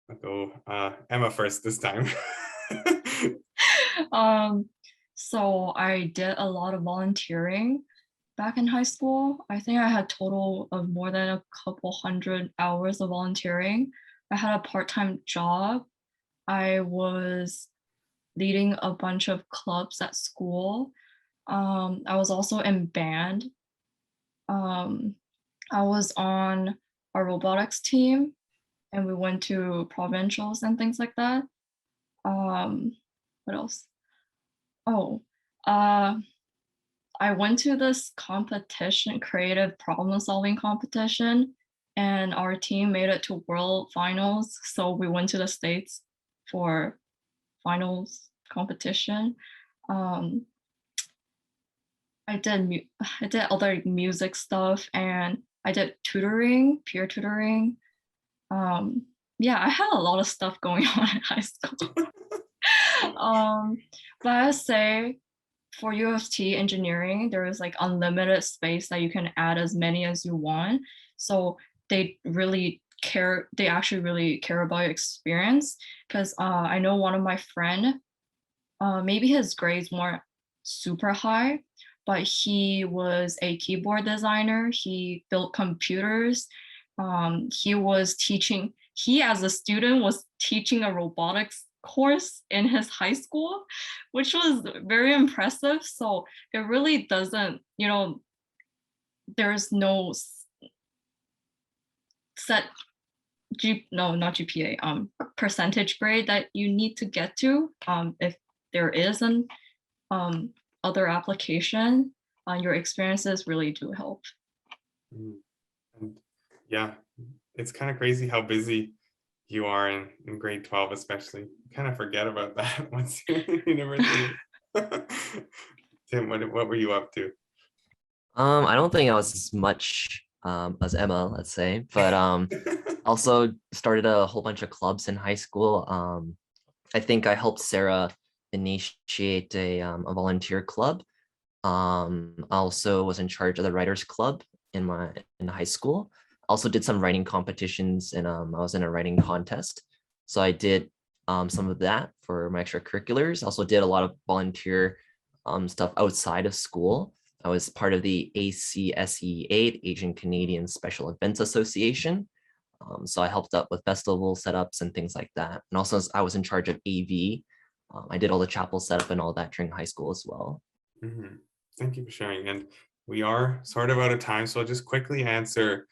I'll go Emma first this time. So I did a lot of volunteering back in high school. I think I had total of more than a couple hundred hours of volunteering. I had a part-time job. I was leading a bunch of clubs at school. I was also in band. I was on a robotics team, and we went to provincials and things like that. What else? Oh, I went to this competition, creative problem solving competition, and our team made it to world finals. So we went to the States for finals competition. I did other music stuff, and I did tutoring, peer tutoring. Yeah, I had a lot of stuff going on in high school. But I say for UofT engineering, there is like unlimited space that you can add as many as you want. So they actually really care about your experience. Because I know one of my friend, maybe his grades weren't super high, but he was a keyboard designer. He built computers. He as a student was teaching a robotics course in his high school, which was very impressive. So it really doesn't, there's no set not GPA, percentage grade that you need to get to. If there is an other application, your experiences really do help. And yeah, it's kind of crazy how busy you are in grade 12, especially. You kind of forget about that once you're in university. Tim, what were you up to? I don't think I was as much as Emma, let's say, but also started a whole bunch of clubs in high school. I think I helped Sarah initiate a volunteer club. I also was in charge of the writers club in high school. Also did some writing competitions, and I was in a writing contest. So I did some of that for my extracurriculars. Also did a lot of volunteer stuff outside of school. I was part of the ACSE8, Asian Canadian Special Events Association. So I helped out with festival setups and things like that. And also I was in charge of AV. I did all the chapel setup and all that during high school as well. Mhm. Thank you for sharing. And we are sort of out of time, so I'll just quickly answer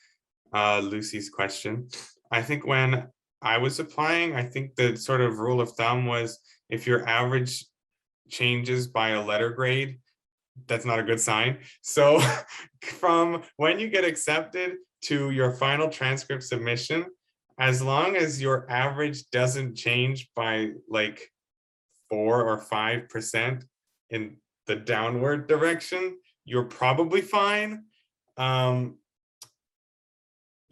Lucy's question. I think when I was applying, I think the sort of rule of thumb was if your average changes by a letter grade, that's not a good sign. So from when you get accepted to your final transcript submission, as long as your average doesn't change by like 4 or 5% in the downward direction, you're probably fine.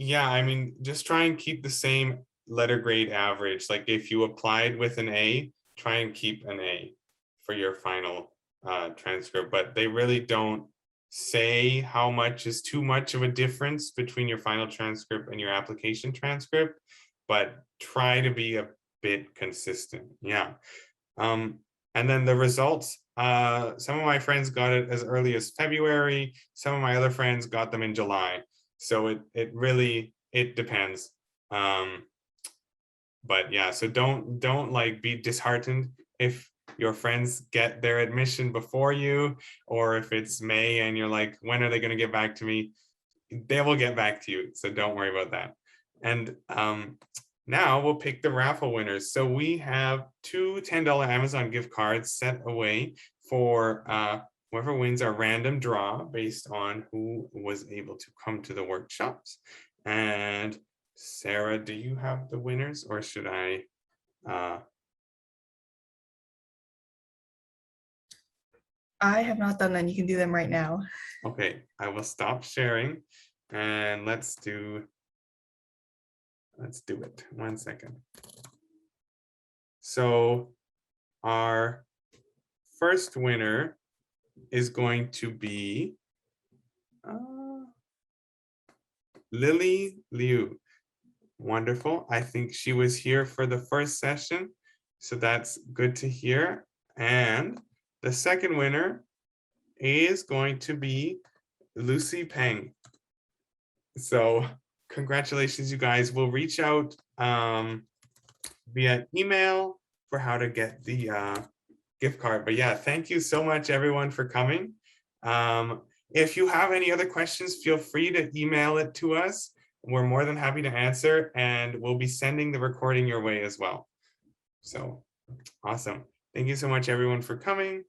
Yeah, I mean, just try and keep the same letter grade average. Like if you applied with an A, try and keep an A for your final transcript, but they really don't say how much is too much of a difference between your final transcript and your application transcript, but try to be a bit consistent. Yeah. And then the results, some of my friends got it as early as February. Some of my other friends got them in July. So it really depends. But yeah, so don't like be disheartened if your friends get their admission before you, or if it's May and you're like, when are they going to get back to me? They will get back to you. So don't worry about that. And now we'll pick the raffle winners. So we have 2 $10 Amazon gift cards set away for whoever wins our random draw based on who was able to come to the workshops. And Sarah, do you have the winners, or should I? I have not done them. You can do them right now. Okay, I will stop sharing and let's do it. 1 second. So our first winner is going to be Lily Liu. Wonderful. I think she was here for the first session, so that's good to hear. And the second winner is going to be Lucy Peng. So congratulations, you guys. We'll reach out via email for how to get the gift card. But yeah, thank you so much, everyone, for coming. If you have any other questions, feel free to email it to us. We're more than happy to answer, and we'll be sending the recording your way as well. So awesome. Thank you so much, everyone, for coming.